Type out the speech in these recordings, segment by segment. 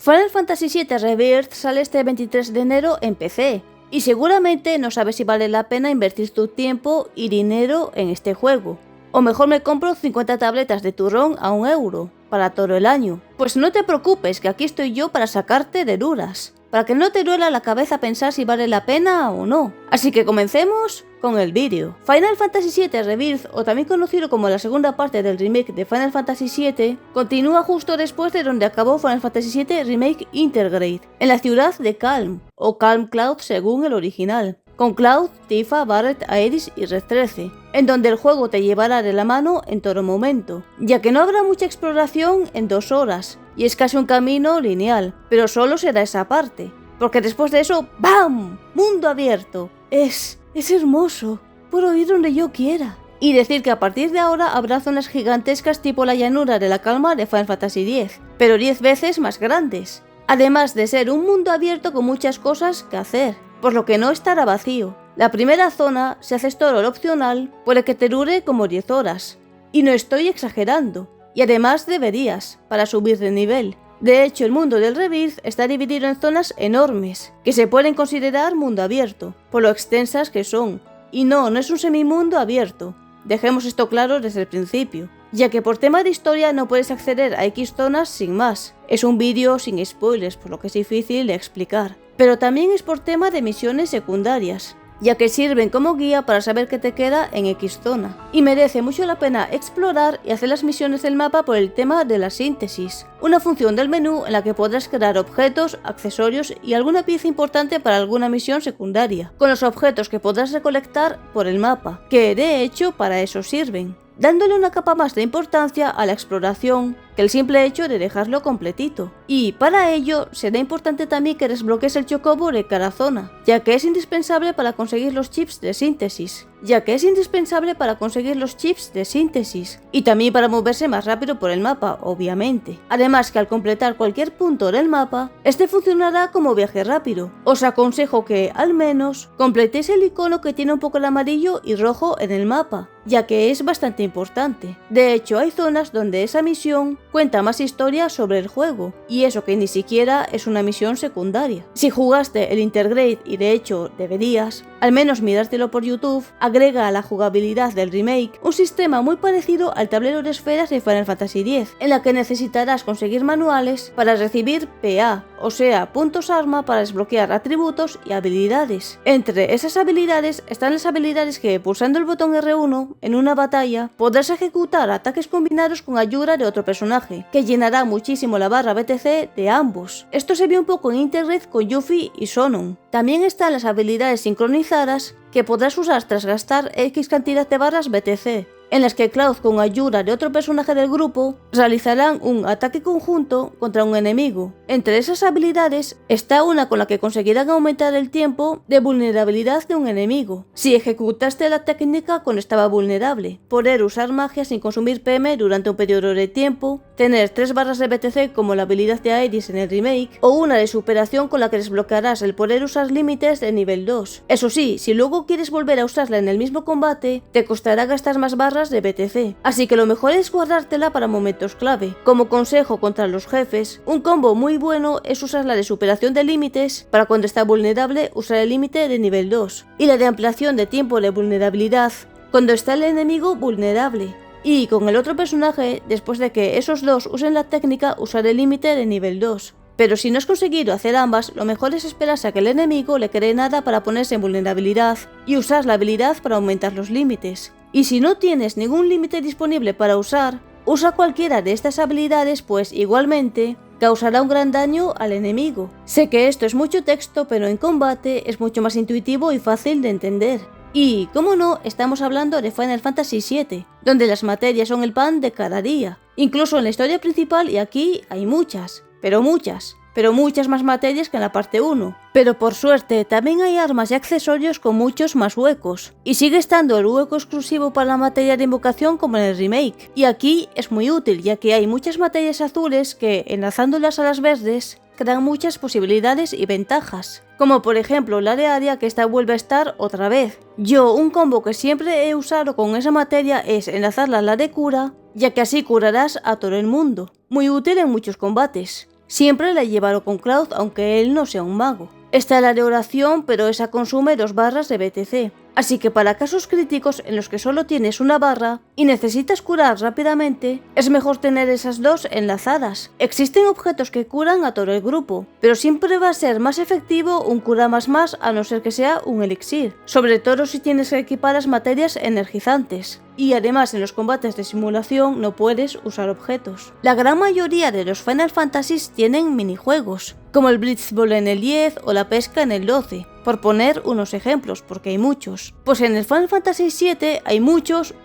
Final Fantasy VII Rebirth sale este 23 de enero en PC, y seguramente no sabes si vale la pena invertir tu tiempo y dinero en este juego. O mejor me compro 50 tabletas de turrón a 1 euro, para todo el año. Pues no te preocupes, que aquí estoy yo para sacarte de dudas, para que no te duela la cabeza pensar si vale la pena o no. Así que comencemos con el vídeo. Final Fantasy VII Rebirth, o también conocido como la segunda parte del remake de Final Fantasy VII, continúa justo después de donde acabó Final Fantasy VII Remake Intergrade, en la ciudad de Kalm, o Kalm Cloud según el original, con Cloud, Tifa, Barret, Aeris y Red 13, en donde el juego te llevará de la mano en todo momento, ya que no habrá mucha exploración en 2 horas, y es casi un camino lineal, pero solo será esa parte, porque después de eso, ¡bam! ¡Mundo abierto! Es hermoso, puedo ir donde yo quiera. Y decir que a partir de ahora habrá zonas gigantescas tipo la llanura de la calma de Final Fantasy X, pero 10 veces más grandes, además de ser un mundo abierto con muchas cosas que hacer, por lo que no estará vacío. La primera zona, si haces todo lo opcional, puede que te dure como 10 horas. Y no estoy exagerando. Y además deberías, para subir de nivel. De hecho, el mundo del Rebirth está dividido en zonas enormes, que se pueden considerar mundo abierto, por lo extensas que son. Y no es un semimundo abierto. Dejemos esto claro desde el principio, ya que por tema de historia no puedes acceder a X zonas sin más. Es un vídeo sin spoilers, por lo que es difícil de explicar. Pero también es por tema de misiones secundarias, ya que sirven como guía para saber qué te queda en X zona. Y merece mucho la pena explorar y hacer las misiones del mapa por el tema de la síntesis, una función del menú en la que podrás crear objetos, accesorios y alguna pieza importante para alguna misión secundaria, con los objetos que podrás recolectar por el mapa, que de hecho para eso sirven, dándole una capa más de importancia a la exploración que el simple hecho de dejarlo completito. Y para ello será importante también que desbloquees el chocobo de cada zona, ya que es indispensable para conseguir los chips de síntesis. Y también para moverse más rápido por el mapa, obviamente. Además que al completar cualquier punto del mapa, este funcionará como viaje rápido. Os aconsejo que, al menos, completéis el icono que tiene un poco de amarillo y rojo en el mapa, ya que es bastante importante. De hecho, hay zonas donde esa misión cuenta más historia sobre el juego, y eso que ni siquiera es una misión secundaria. Si jugaste el Intergrade, y de hecho deberías, al menos mirártelo por YouTube, agrega a la jugabilidad del remake un sistema muy parecido al tablero de esferas de Final Fantasy X, en la que necesitarás conseguir manuales para recibir PA, o sea, puntos arma para desbloquear atributos y habilidades. Entre esas habilidades están las habilidades que, pulsando el botón R1 en una batalla, podrás ejecutar ataques combinados con ayuda de otro personaje, que llenará muchísimo la barra BTC de ambos. Esto se vio un poco en Intergrade con Yuffie y Sonon. También están las habilidades sincronizadas que podrás usar tras gastar X cantidad de barras BTC, en las que Cloud con ayuda de otro personaje del grupo realizarán un ataque conjunto contra un enemigo. Entre esas habilidades está una con la que conseguirán aumentar el tiempo de vulnerabilidad de un enemigo, si ejecutaste la técnica cuando estaba vulnerable, poder usar magia sin consumir PM durante un periodo de tiempo, tener 3 barras de BTC como la habilidad de Aeris en el remake, o una de superación con la que desbloquearás el poder usar límites de nivel 2. Eso sí, si luego quieres volver a usarla en el mismo combate, te costará gastar más barras de BTC, así que lo mejor es guardártela para momentos clave. Como consejo contra los jefes, un combo muy bueno es usar la de superación de límites para cuando está vulnerable usar el límite de nivel 2, y la de ampliación de tiempo de vulnerabilidad cuando está el enemigo vulnerable. Y con el otro personaje, después de que esos dos usen la técnica, usar el límite de nivel 2. Pero si no has conseguido hacer ambas, lo mejor es esperarse a que el enemigo le cree nada para ponerse en vulnerabilidad y usar la habilidad para aumentar los límites. Y si no tienes ningún límite disponible para usar, usa cualquiera de estas habilidades, pues igualmente causará un gran daño al enemigo. Sé que esto es mucho texto, pero en combate es mucho más intuitivo y fácil de entender. Y, como no, estamos hablando de Final Fantasy VII, donde las materias son el pan de cada día. Incluso en la historia principal, y aquí hay muchas más materias que en la parte 1. Pero por suerte también hay armas y accesorios con muchos más huecos, y sigue estando el hueco exclusivo para la materia de invocación como en el remake. Y aquí es muy útil, ya que hay muchas materias azules que, enlazándolas a las verdes, crean muchas posibilidades y ventajas, como por ejemplo la de área, que esta vuelve a estar otra vez. Un combo que siempre he usado con esa materia es enlazarla a la de cura, ya que así curarás a todo el mundo, muy útil en muchos combates. Siempre la llevaron con Cloud aunque él no sea un mago. Está la de oración, pero esa consume 2 barras de BTC. Así que para casos críticos en los que solo tienes una barra y necesitas curar rápidamente, es mejor tener esas 2 enlazadas. Existen objetos que curan a todo el grupo, pero siempre va a ser más efectivo un cura más a no ser que sea un elixir, sobre todo si tienes que equipar las materias energizantes. Y además en los combates de simulación no puedes usar objetos. La gran mayoría de los Final Fantasies tienen minijuegos, como el Blitzball en el 10 o la pesca en el 12, por poner unos ejemplos, porque hay muchos. Pues en el Final Fantasy VII hay muchos,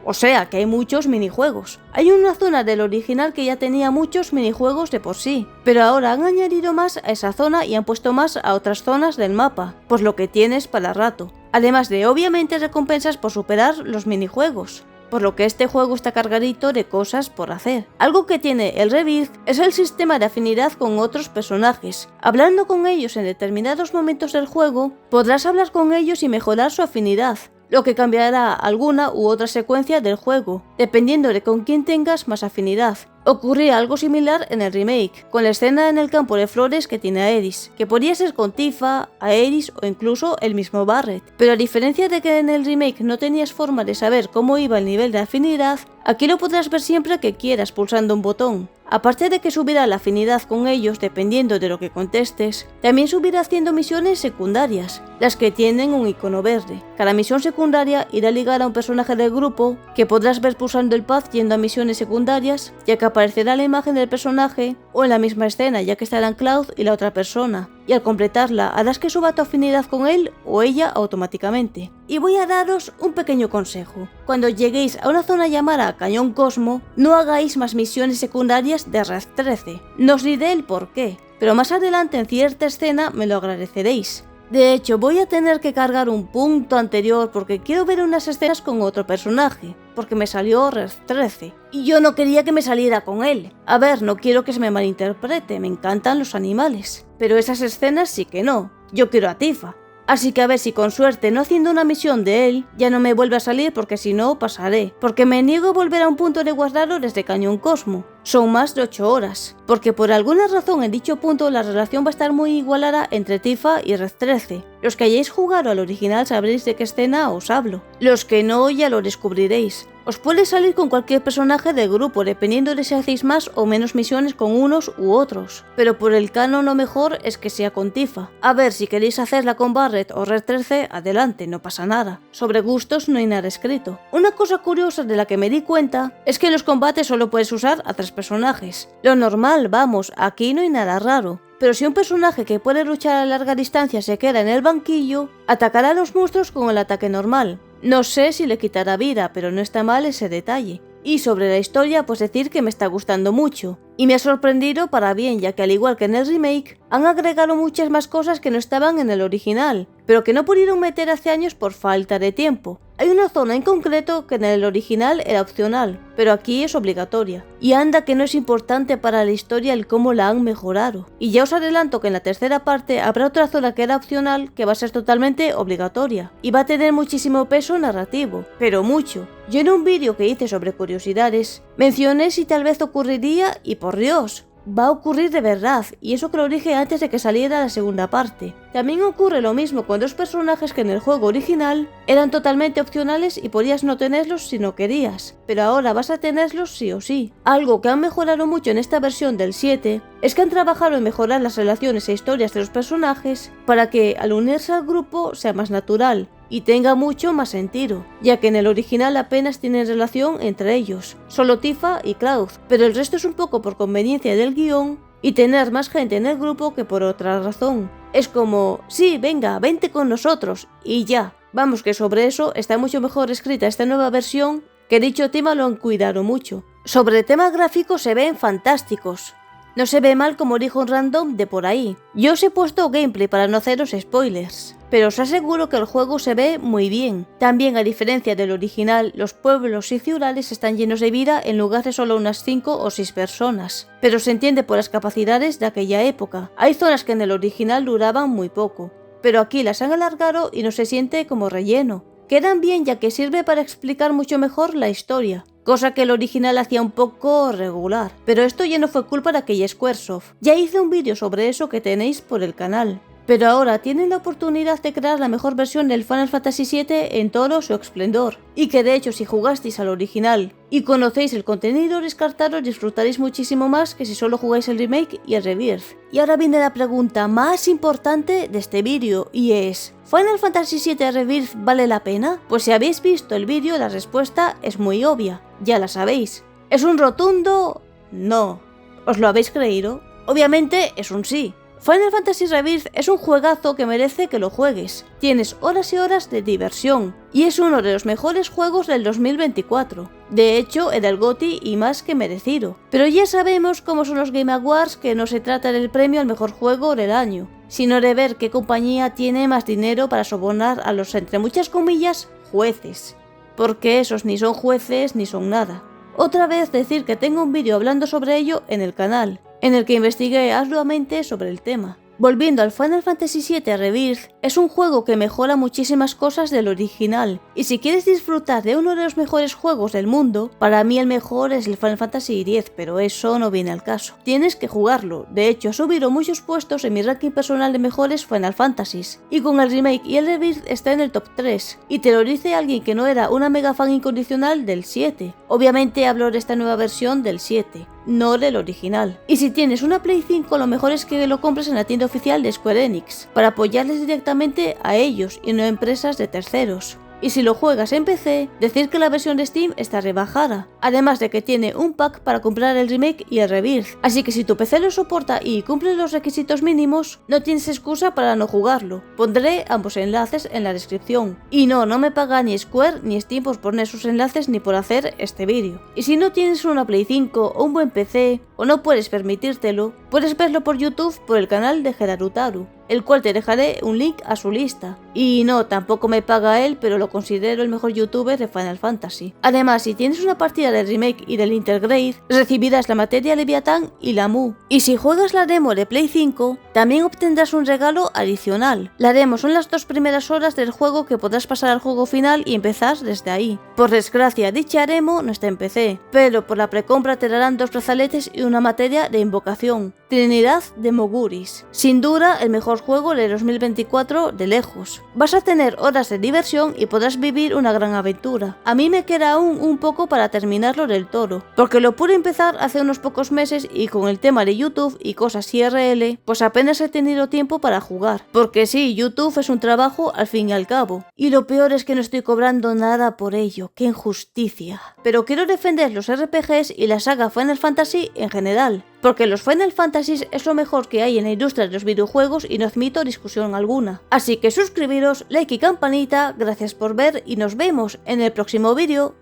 o sea que hay muchos minijuegos. Hay una zona del original que ya tenía muchos minijuegos de por sí, pero ahora han añadido más a esa zona y han puesto más a otras zonas del mapa, pues lo que tienes para rato. Además de obviamente recompensas por superar los minijuegos, por lo que este juego está cargadito de cosas por hacer. Algo que tiene el Rebirth es el sistema de afinidad con otros personajes. Hablando con ellos en determinados momentos del juego, podrás hablar con ellos y mejorar su afinidad, lo que cambiará alguna u otra secuencia del juego, dependiendo de con quién tengas más afinidad. Ocurría algo similar en el remake, con la escena en el campo de flores que tiene Aeris, que podía ser con Tifa, Aeris o incluso el mismo Barret. Pero a diferencia de que en el remake no tenías forma de saber cómo iba el nivel de afinidad, aquí lo podrás ver siempre que quieras pulsando un botón. Aparte de que subirá la afinidad con ellos dependiendo de lo que contestes, también subirá haciendo misiones secundarias, las que tienen un icono verde. Cada misión secundaria irá ligada a un personaje del grupo que podrás ver pulsando el pad yendo a misiones secundarias, ya que aparecerá la imagen del personaje o en la misma escena, ya que estarán Cloud y la otra persona, y al completarla harás que suba tu afinidad con él o ella automáticamente. Y voy a daros un pequeño consejo. Cuando lleguéis a una zona llamada Cañón Cosmo, no hagáis más misiones secundarias de Red 13. No os diré el porqué, pero más adelante en cierta escena me lo agradeceréis. De hecho, voy a tener que cargar un punto anterior porque quiero ver unas escenas con otro personaje, porque me salió Red 13, y yo no quería que me saliera con él. A ver, no quiero que se me malinterprete, me encantan los animales, pero esas escenas sí que no, yo quiero a Tifa. Así que a ver si con suerte no haciendo una misión de él, ya no me vuelve a salir porque si no pasaré, porque me niego a volver a un punto de guardarlo desde Cañón Cosmo. Son más de 8 horas, porque por alguna razón en dicho punto la relación va a estar muy igualada entre Tifa y Red 13. Los que hayáis jugado al original sabréis de qué escena os hablo, los que no ya lo descubriréis. Os puede salir con cualquier personaje del grupo dependiendo de si hacéis más o menos misiones con unos u otros, pero por el canon lo mejor es que sea con Tifa. A ver, si queréis hacerla con Barret o Red 13, adelante, no pasa nada. Sobre gustos no hay nada escrito. Una cosa curiosa de la que me di cuenta es que en los combates solo puedes usar a 3 personajes. Lo normal, vamos, aquí no hay nada raro. Pero si un personaje que puede luchar a larga distancia se queda en el banquillo, atacará a los monstruos con el ataque normal. No sé si le quitará vida, pero no está mal ese detalle. Y sobre la historia, pues decir que me está gustando mucho. Y me ha sorprendido para bien, ya que al igual que en el remake, han agregado muchas más cosas que no estaban en el original, pero que no pudieron meter hace años por falta de tiempo. Hay una zona en concreto que en el original era opcional, pero aquí es obligatoria. Y anda que no es importante para la historia el cómo la han mejorado. Y ya os adelanto que en la tercera parte habrá otra zona que era opcional que va a ser totalmente obligatoria. Y va a tener muchísimo peso narrativo, pero mucho. Yo en un vídeo que hice sobre curiosidades, mencioné si tal vez ocurriría y por Dios, va a ocurrir de verdad, y eso que lo dije antes de que saliera la segunda parte. También ocurre lo mismo con 2 personajes que en el juego original eran totalmente opcionales y podías no tenerlos si no querías, pero ahora vas a tenerlos sí o sí. Algo que han mejorado mucho en esta versión del 7 es que han trabajado en mejorar las relaciones e historias de los personajes para que al unirse al grupo sea más natural y tenga mucho más sentido, ya que en el original apenas tienen relación entre ellos, solo Tifa y Cloud, pero el resto es un poco por conveniencia del guión y tener más gente en el grupo que por otra razón. Es como, sí, venga, vente con nosotros, y ya. Vamos, que sobre eso está mucho mejor escrita esta nueva versión, que dicho tema lo han cuidado mucho. Sobre temas gráficos se ven fantásticos. No se ve mal como dijo un random de por ahí. Yo os he puesto gameplay para no haceros spoilers, pero os aseguro que el juego se ve muy bien. También, a diferencia del original, los pueblos y ciudades están llenos de vida en lugar de solo unas 5 o 6 personas, pero se entiende por las capacidades de aquella época. Hay zonas que en el original duraban muy poco, pero aquí las han alargado y no se siente como relleno. Quedan bien ya que sirve para explicar mucho mejor la historia. cosa que el original hacía un poco regular. Pero esto ya no fue culpa de aquella Squaresoft. Ya hice un vídeo sobre eso que tenéis por el canal. Pero ahora tienen la oportunidad de crear la mejor versión del Final Fantasy VII en todo su esplendor. Y que de hecho si jugasteis al original y conocéis el contenido descartado disfrutaréis muchísimo más que si solo jugáis el remake y el Rebirth. Y ahora viene la pregunta más importante de este vídeo y es: ¿Final Fantasy VII Rebirth vale la pena? Pues si habéis visto el vídeo la respuesta es muy obvia, ya la sabéis. Es un rotundo no. ¿Os lo habéis creído? Obviamente es un sí. Final Fantasy Rebirth es un juegazo que merece que lo juegues. Tienes horas y horas de diversión y es uno de los mejores juegos del 2024. De hecho, era el GOTY y más que merecido. Pero ya sabemos cómo son los Game Awards, que no se trata del premio al mejor juego del año, sino de ver qué compañía tiene más dinero para sobornar a los, entre muchas comillas, jueces. Porque esos ni son jueces ni son nada. Otra vez decir que tengo un vídeo hablando sobre ello en el canal, en el que investigué arduamente sobre el tema. Volviendo al Final Fantasy VII Rebirth, es un juego que mejora muchísimas cosas del original, y si quieres disfrutar de uno de los mejores juegos del mundo, para mí el mejor es el Final Fantasy X, pero eso no viene al caso. Tienes que jugarlo, de hecho ha subido muchos puestos en mi ranking personal de mejores Final Fantasies, y con el remake y el Rebirth está en el top 3, y te lo dice alguien que no era una mega fan incondicional del 7. Obviamente hablo de esta nueva versión del 7. No del original. Y si tienes una Play 5, lo mejor es que lo compres en la tienda oficial de Square Enix, para apoyarles directamente a ellos y no a empresas de terceros. Y si lo juegas en PC, decir que la versión de Steam está rebajada, además de que tiene un pack para comprar el remake y el Rebirth, así que si tu PC lo soporta y cumple los requisitos mínimos, no tienes excusa para no jugarlo. Pondré ambos enlaces en la descripción. Y no me paga ni Square ni Steam por poner sus enlaces ni por hacer este vídeo. Y si no tienes una Play 5 o un buen PC, o no puedes permitírtelo, puedes verlo por YouTube por el canal de Gerarutaru, el cual te dejaré un link a su lista. Y no, tampoco me paga él, pero lo considero el mejor youtuber de Final Fantasy. Además, si tienes una partida del remake y del Intergrade, recibirás la materia Leviatán y la Mu. Y si juegas la demo de Play 5, también obtendrás un regalo adicional. La demo son las 2 primeras horas del juego que podrás pasar al juego final y empezar desde ahí. Por desgracia, dicha demo no está en PC, pero por la precompra te darán 2 brazaletes y una materia de invocación, Trinidad de Moguris. Sin duda, el mejor juego de 2024 de lejos. Vas a tener horas de diversión y podrás vivir una gran aventura. A mí me queda aún un poco para terminarlo del todo, porque lo pude empezar hace unos pocos meses y con el tema de YouTube y cosas IRL, pues apenas he tenido tiempo para jugar. Porque sí, YouTube es un trabajo al fin y al cabo. Y lo peor es que no estoy cobrando nada por ello, qué injusticia. Pero quiero defender los RPGs y la saga Final Fantasy en general, porque los Final Fantasies es lo mejor que hay en la industria de los videojuegos y no admito discusión alguna. Así que suscribiros, like y campanita, gracias por ver y nos vemos en el próximo vídeo.